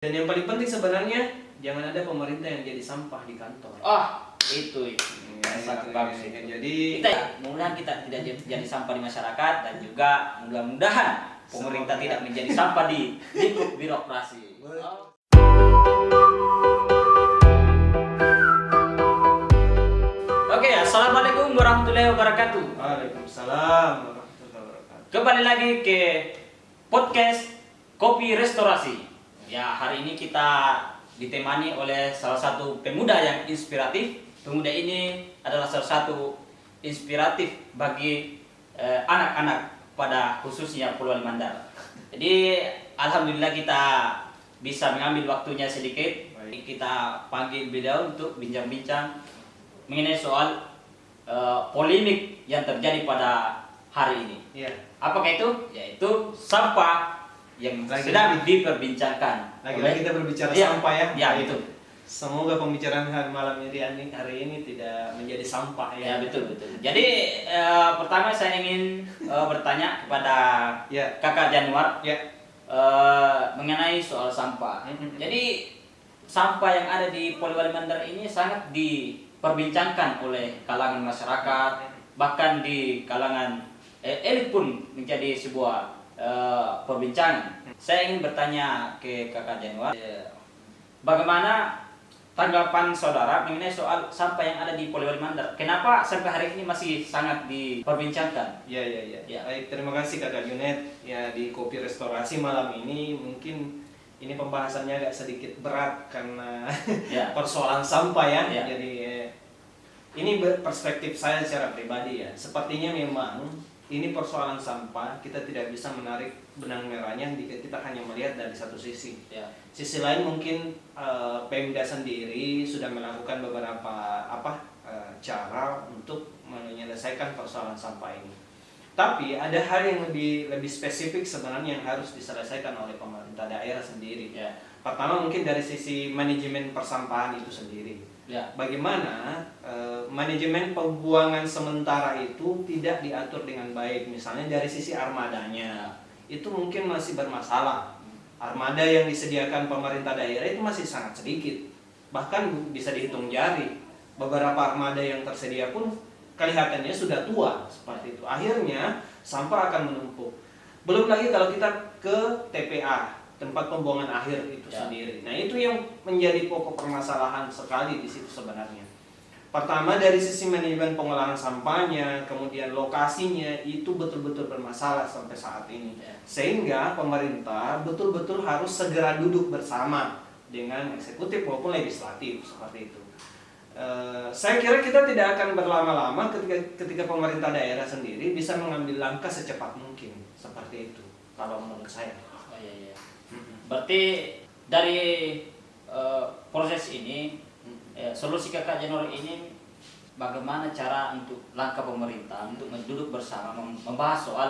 Dan yang paling penting sebenarnya jangan ada pemerintah yang jadi sampah di kantor. Itu Sangat bagus itu. Jadi mudah-mudahan kita tidak jadi sampah di masyarakat, dan juga mudah-mudahan pemerintah tidak menjadi sampah di lingkup birokrasi. Oke, assalamualaikum warahmatullahi wabarakatuh. Waalaikumsalam warahmatullahi wabarakatuh. Kembali lagi ke podcast Kopi Restorasi. Ya, hari ini kita ditemani oleh salah satu pemuda yang inspiratif. Pemuda ini adalah salah satu inspiratif bagi anak-anak pada khususnya Pulau Mandar. Jadi alhamdulillah kita bisa mengambil waktunya sedikit. Kita panggil beliau untuk bincang-bincang mengenai soal polemik yang terjadi pada hari ini. Iya. Apakah itu? Yaitu sampah yang sedang diperbincangkan. Lagi-lagi kita berbicara sampah ya. Ya, betul. Semoga pembicaraan hari ini tidak menjadi sampah ya. Ya, betul. Jadi pertama saya ingin bertanya kepada Kakak Januar mengenai soal sampah. Jadi sampah yang ada di Poliwali Mandar ini sangat diperbincangkan oleh kalangan masyarakat, bahkan di kalangan elit pun menjadi sebuah perbincangan. Saya ingin bertanya ke Kakak Januar, bagaimana tanggapan saudara mengenai soal sampah yang ada di Poliwali Mandar? Kenapa sampai hari ini masih sangat diperbincangkan? Ya. Baik, terima kasih Kakak Junet. Ya, di Kopi Restorasi malam ini mungkin ini pembahasannya agak sedikit berat karena persoalan sampah ya. Jadi ini perspektif saya secara pribadi ya. Sepertinya memang ini persoalan sampah, kita tidak bisa menarik benang merahnya jika kita hanya melihat dari satu sisi. Sisi lain mungkin Pemda sendiri sudah melakukan beberapa cara untuk menyelesaikan persoalan sampah ini. Tapi ada hal yang lebih spesifik sebenarnya yang harus diselesaikan oleh pemerintah daerah sendiri. Pertama mungkin dari sisi manajemen persampahan itu sendiri. Bagaimana manajemen pembuangan sementara itu tidak diatur dengan baik. Misalnya dari sisi armadanya itu mungkin masih bermasalah. Armada yang disediakan pemerintah daerah itu masih sangat sedikit, bahkan bisa dihitung jari. Beberapa armada yang tersedia pun kelihatannya sudah tua seperti itu. Akhirnya sampah akan menumpuk. Belum lagi kalau kita ke TPA, tempat pembuangan akhir itu sendiri. Nah, itu yang menjadi pokok permasalahan sekali di situ sebenarnya. Pertama dari sisi manajemen pengolahan sampahnya, kemudian lokasinya itu betul-betul bermasalah sampai saat ini. Sehingga pemerintah betul-betul harus segera duduk bersama dengan eksekutif maupun legislatif seperti itu. Saya kira kita tidak akan berlama-lama ketika pemerintah daerah sendiri bisa mengambil langkah secepat mungkin seperti itu kalau menurut saya. Berarti dari proses ini, solusi Kakak Januar ini bagaimana cara untuk langkah pemerintah untuk duduk bersama membahas soal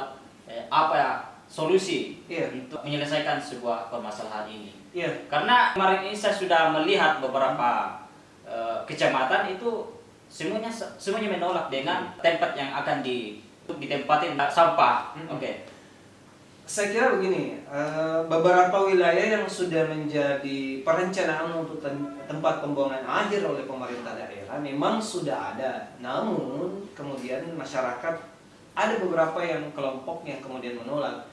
solusi untuk menyelesaikan sebuah permasalahan ini. Karena kemarin ini saya sudah melihat beberapa kecamatan itu semuanya menolak dengan tempat yang akan ditempatin sampah. Saya kira begini, beberapa wilayah yang sudah menjadi perencanaan untuk tempat pembuangan akhir oleh pemerintah daerah memang sudah ada. Namun kemudian masyarakat ada beberapa yang kelompok yang kemudian menolak.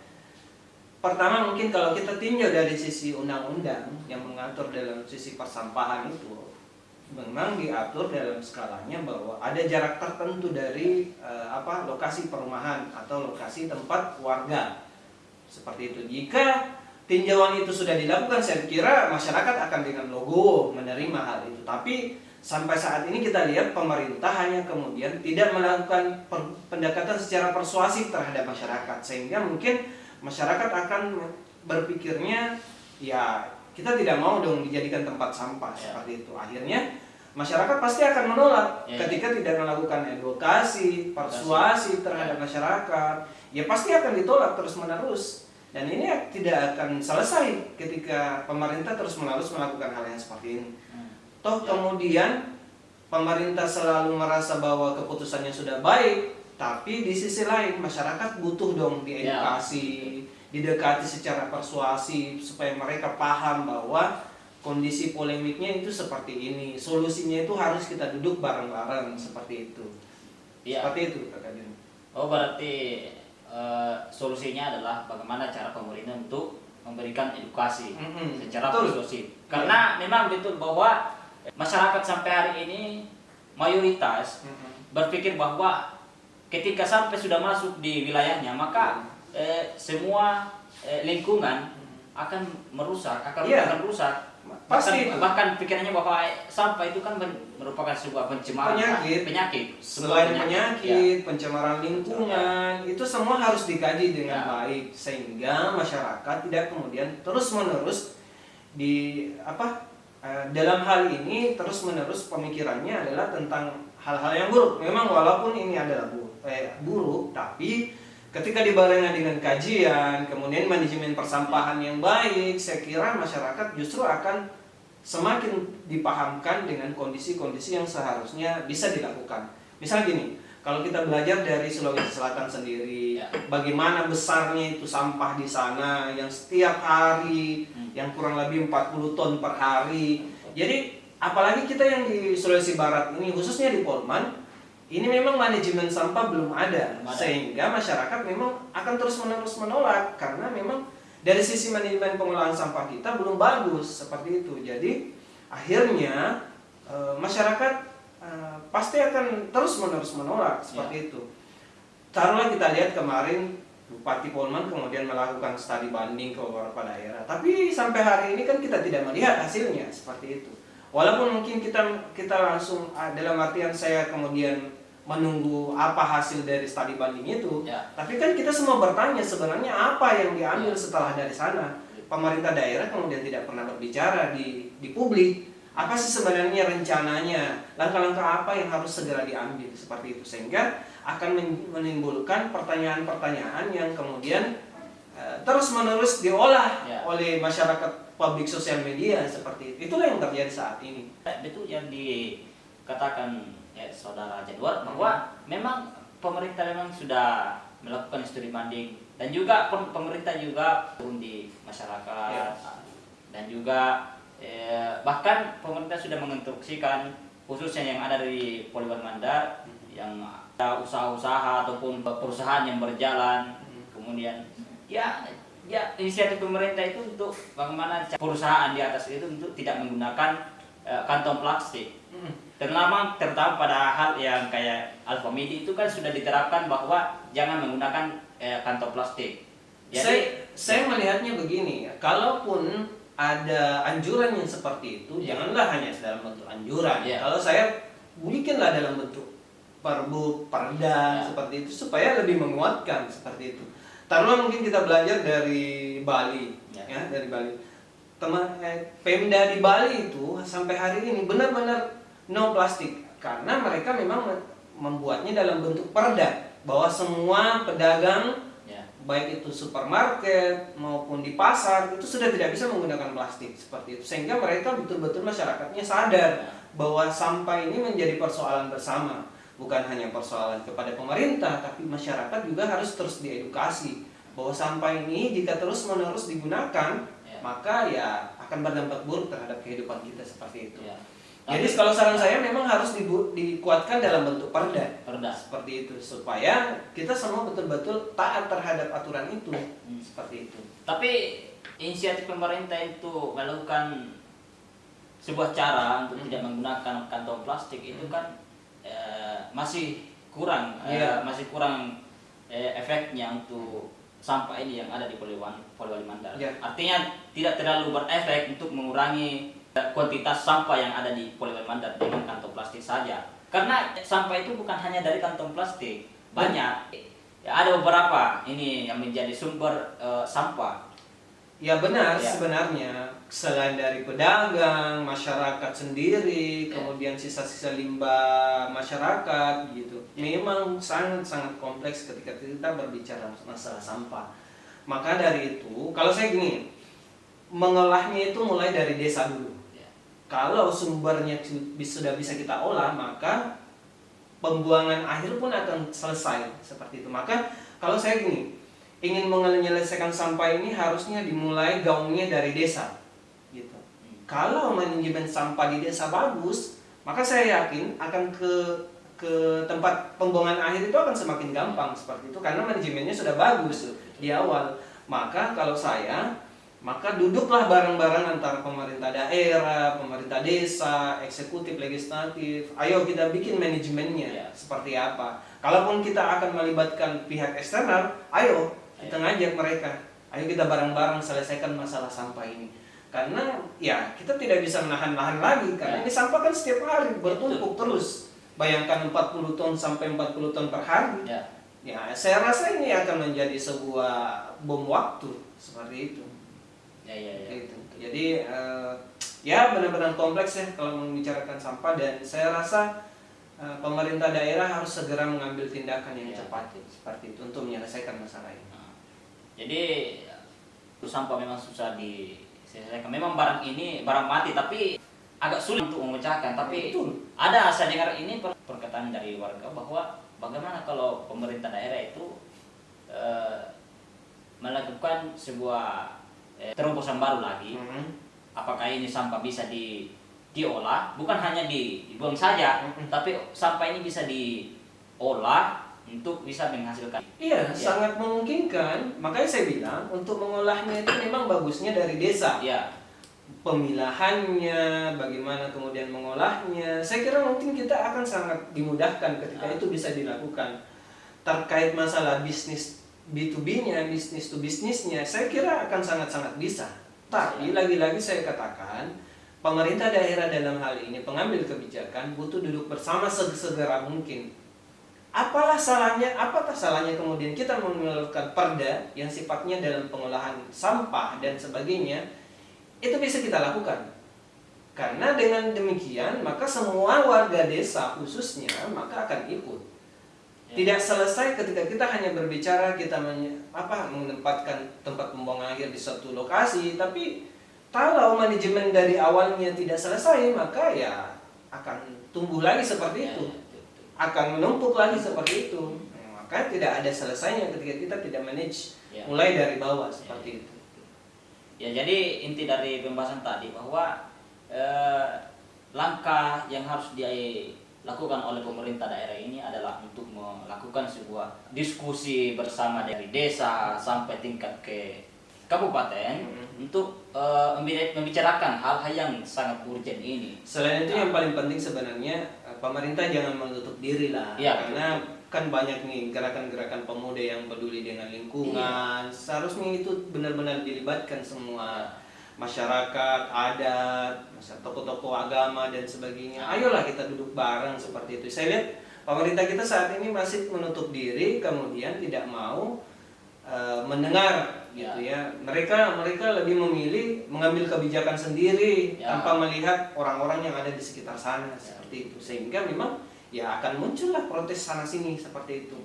Pertama mungkin kalau kita tinjau dari sisi undang-undang yang mengatur dalam sisi persampahan itu, memang diatur dalam skalanya bahwa ada jarak tertentu dari lokasi perumahan atau lokasi tempat warga. Seperti itu. Jika tinjauan itu sudah dilakukan, saya kira masyarakat akan dengan logo menerima hal itu. Tapi sampai saat ini kita lihat pemerintah hanya kemudian tidak melakukan pendekatan secara persuasif terhadap masyarakat, sehingga mungkin masyarakat akan berpikirnya ya kita tidak mau dong dijadikan tempat sampah seperti itu. Akhirnya masyarakat pasti akan menolak ketika tidak melakukan edukasi, persuasi terhadap masyarakat. Ya pasti akan ditolak terus-menerus. Dan ini tidak akan selesai ketika pemerintah terus-menerus melakukan hal yang seperti ini. Kemudian pemerintah selalu merasa bahwa keputusannya sudah baik, Tapi di sisi lain masyarakat butuh dong diedukasi, didekati secara persuasif supaya mereka paham bahwa kondisi polemiknya itu seperti ini. Solusinya itu harus kita duduk bareng-bareng seperti itu. Seperti itu Kakak Jun. Oh, berarti solusinya adalah bagaimana cara pemerintah untuk memberikan edukasi secara persuasif. Karena memang betul bahwa masyarakat sampai hari ini mayoritas berpikir bahwa ketika sampai sudah masuk di wilayahnya, maka semua lingkungan akan merusak, akan rusak. Pasti bahkan pikirannya bahwa sampah itu kan merupakan sebuah pencemaran penyakit. Selain penyakit, pencemaran lingkungan, itu semua harus dikaji dengan baik sehingga masyarakat tidak kemudian terus-menerus dalam hal ini terus-menerus pemikirannya adalah tentang hal-hal yang buruk. Memang walaupun ini adalah buruk, tapi ketika dibarengi dengan kajian, kemudian manajemen persampahan yang baik, saya kira masyarakat justru akan semakin dipahamkan dengan kondisi-kondisi yang seharusnya bisa dilakukan. Misal gini, kalau kita belajar dari Sulawesi Selatan sendiri, bagaimana besarnya itu sampah di sana yang setiap hari, yang kurang lebih 40 ton per hari. Jadi apalagi kita yang di Sulawesi Barat ini, khususnya di Polman, ini memang manajemen sampah belum ada, sehingga masyarakat memang akan terus-menerus menolak karena memang dari sisi manajemen pengolahan sampah kita belum bagus seperti itu. Jadi akhirnya masyarakat pasti akan terus-menerus menolak seperti itu. Taruhlah kita lihat kemarin Bupati Polman kemudian melakukan studi banding ke beberapa daerah, tapi sampai hari ini kan kita tidak melihat hasilnya seperti itu. Walaupun mungkin kita langsung dalam artian saya kemudian menunggu apa hasil dari studi banding itu, tapi kan kita semua bertanya sebenarnya apa yang diambil setelah dari sana. Pemerintah daerah kemudian tidak pernah berbicara di publik. Apa sih sebenarnya rencananya, langkah-langkah apa yang harus segera diambil seperti itu, sehingga akan menimbulkan pertanyaan-pertanyaan yang kemudian terus-menerus diolah oleh masyarakat publik sosial media seperti itu. Itulah yang terjadi saat ini. Betul yang dikatakan Saudara Januar bahwa memang pemerintah memang sudah melakukan studi banding dan juga pemerintah juga turun di masyarakat dan juga bahkan pemerintah sudah menginstruksikan khususnya yang ada di Poliwali Mandar yang ada usaha-usaha ataupun perusahaan yang berjalan, kemudian inisiatif pemerintah itu untuk bagaimana perusahaan di atas itu untuk tidak menggunakan kantong plastik. Terutama pada hal yang kayak Alfamidi itu kan sudah diterapkan bahwa jangan menggunakan kantong plastik. Jadi saya melihatnya begini ya, kalaupun ada anjuran yang seperti itu, janganlah hanya dalam bentuk anjuran. Kalau saya bikinlah dalam bentuk perbu, perda seperti itu supaya lebih menguatkan seperti itu. Taruhlah mungkin kita belajar dari Bali, dari Bali. Pemda di Bali itu sampai hari ini benar-benar no plastik karena mereka memang membuatnya dalam bentuk perda bahwa semua pedagang baik itu supermarket maupun di pasar itu sudah tidak bisa menggunakan plastik seperti itu, sehingga mereka betul-betul masyarakatnya sadar bahwa sampah ini menjadi persoalan bersama, bukan hanya persoalan kepada pemerintah tapi masyarakat juga harus terus diedukasi bahwa sampah ini jika terus-menerus digunakan maka akan berdampak buruk terhadap kehidupan kita seperti itu. Jadi kalau saran saya memang harus dikuatkan dalam bentuk perda seperti itu supaya kita semua betul-betul taat terhadap aturan itu seperti itu. Tapi inisiatif pemerintah itu melakukan sebuah cara untuk tidak menggunakan kantong plastik itu kan masih kurang efeknya untuk sampah ini yang ada di Poliwali Mandar. Artinya tidak terlalu berefek untuk mengurangi kuantitas sampah yang ada di Poliwali Mandar dengan kantong plastik saja. Karena sampah itu bukan hanya dari kantong plastik, banyak. Ada beberapa ini yang menjadi sumber sampah. Ya benar, sebenarnya selain dari pedagang, masyarakat sendiri, kemudian sisa-sisa limbah masyarakat gitu. Memang sangat-sangat kompleks ketika kita berbicara masalah sampah. Maka dari itu, kalau saya gini, mengolahnya itu mulai dari desa dulu. Kalau sumbernya sudah bisa kita olah, maka pembuangan akhir pun akan selesai seperti itu. Maka kalau saya gini, ingin menyelesaikan sampah ini harusnya dimulai gaungnya dari desa gitu. Kalau manajemen sampah di desa bagus, maka saya yakin akan ke tempat pembuangan akhir itu akan semakin gampang seperti itu, karena manajemennya sudah bagus di awal. Maka kalau saya, maka duduklah bareng-bareng antara pemerintah daerah, pemerintah desa, eksekutif, legislatif. Ayo kita bikin manajemennya seperti apa. Kalaupun kita akan melibatkan pihak eksternal, ayo kita ngajak mereka. Ayo kita bareng-bareng selesaikan masalah sampah ini. Karena ya kita tidak bisa menahan-nahan lagi, karena ini sampah kan setiap hari bertumpuk terus. Bayangkan 40 ton sampai 40 ton per hari. Ya, saya rasa ini akan menjadi sebuah bom waktu seperti itu. Gitu. Jadi ya benar-benar kompleks ya kalau membicarakan sampah, dan saya rasa pemerintah daerah harus segera mengambil tindakan yang cepat seperti itu untuk menyelesaikan masalah ini. Jadi sampah memang susah diselesaikan. Memang barang ini barang mati, tapi agak sulit untuk memecahkan. Tapi ada saya dengar ini perkataan dari warga bahwa bagaimana kalau pemerintah daerah itu melakukan sebuah terobosan baru lagi. Apakah ini sampah bisa diolah, bukan hanya dibuang saja, tapi sampah ini bisa diolah untuk bisa menghasilkan. Iya, sangat memungkinkan. Makanya saya bilang untuk mengolahnya itu memang bagusnya dari desa. Pemilahannya, bagaimana kemudian mengolahnya, saya kira mungkin kita akan sangat dimudahkan ketika itu bisa dilakukan. Terkait masalah bisnis B2B-nya, bisnis to bisnisnya, saya kira akan sangat-sangat bisa. Tapi lagi-lagi saya katakan, pemerintah daerah dalam hal ini, pengambil kebijakan, butuh duduk bersama segera mungkin. Apakah salahnya kemudian kita mengeluarkan perda yang sifatnya dalam pengolahan sampah dan sebagainya, itu bisa kita lakukan. Karena dengan demikian, maka semua warga desa khususnya, maka akan ikut. Tidak selesai ketika kita hanya berbicara, kita menempatkan tempat pembuangan akhir di suatu lokasi, tapi kalau manajemen dari awalnya tidak selesai, maka ya akan tumbuh lagi seperti itu, akan menumpuk lagi seperti itu. Maka tidak ada selesainya ketika kita tidak manage mulai dari bawah seperti itu. Ya, jadi inti dari pembahasan tadi bahwa langkah yang harus dilakukan oleh pemerintah daerah ini adalah untuk melakukan sebuah diskusi bersama dari desa sampai tingkat ke kabupaten untuk membicarakan hal-hal yang sangat urgent ini. Selain itu yang paling penting sebenarnya pemerintah jangan menutup diri lah, karena kan banyak nih gerakan-gerakan pemuda yang peduli dengan lingkungan. Seharusnya itu benar-benar dilibatkan semua masyarakat, adat, tokoh-tokoh agama dan sebagainya. Ayolah kita duduk bareng seperti itu. Saya lihat pemerintah kita saat ini masih menutup diri, kemudian tidak mau mendengar gitu ya. Mereka lebih memilih mengambil kebijakan sendiri tanpa melihat orang-orang yang ada di sekitar sana seperti itu. Sehingga memang ya akan muncullah protes sana sini seperti itu.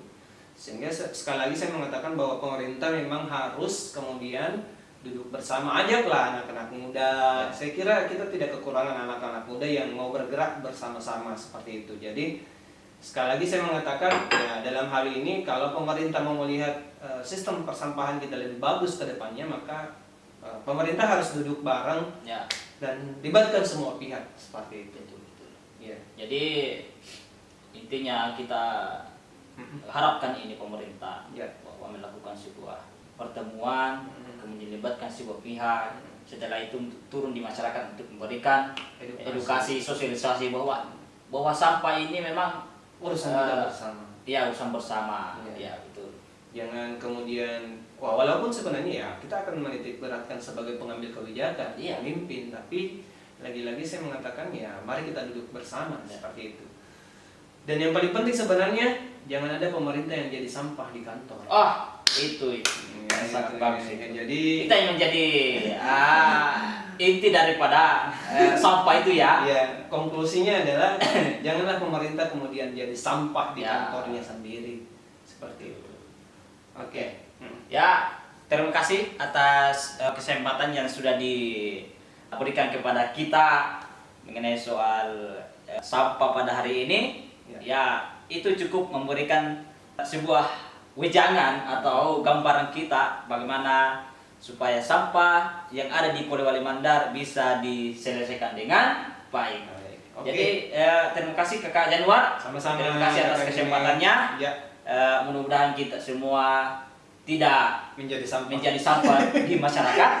Sehingga sekali lagi saya mengatakan bahwa pemerintah memang harus kemudian duduk bersama, ajaklah anak-anak muda. Saya kira kita tidak kekurangan anak-anak muda yang mau bergerak bersama-sama seperti itu. Jadi sekali lagi saya mengatakan ya dalam hal ini kalau pemerintah mau melihat sistem persampahan kita lebih bagus ke depannya, maka pemerintah harus duduk bareng dan libatkan semua pihak seperti itu. Jadi intinya kita harapkan ini pemerintah bahwa melakukan sebuah pertemuan, kemudian libatkan sebuah pihak, setelah itu turun di masyarakat untuk memberikan edukasi, sosialisasi bahwa sampah ini memang urusan kita bersama. Urusan bersama. Betul. Jangan kemudian walaupun sebenarnya ya kita akan menitik beratkan sebagai pengambil kebijakan, pemimpin, tapi lagi-lagi saya mengatakan ya mari kita duduk bersama seperti itu. Dan yang paling penting sebenarnya jangan ada pemerintah yang jadi sampah di kantor. Itu sangat bagus. Jadi kita yang menjadi inti daripada sampah itu ya. Konklusinya adalah janganlah pemerintah kemudian jadi sampah di kantornya sendiri seperti itu. Oke. Ya, terima kasih atas kesempatan yang sudah diberikan kepada kita mengenai soal sampah pada hari ini. Ya, itu cukup memberikan sebuah wejangan atau gambaran kita bagaimana supaya sampah yang ada di Polewali Mandar bisa diselesaikan dengan baik. Oke. Jadi terima kasih Kakak Januar. Sama-sama. Terima kasih atas Kakak kesempatannya. Ya. Mudah-mudahan kita semua tidak menjadi sampah di masyarakat.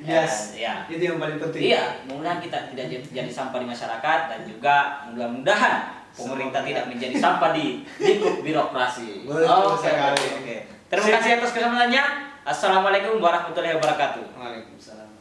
Yes. Ya. Itu yang paling penting. Iya, mudah-mudahan kita tidak jadi sampah di masyarakat dan juga mudah-mudahan pemerintah tidak menjadi sampah di lingkup birokrasi. Betul sekali. Oke. Terima kasih atas kesempatannya. Assalamualaikum warahmatullahi wabarakatuh. Waalaikumsalam.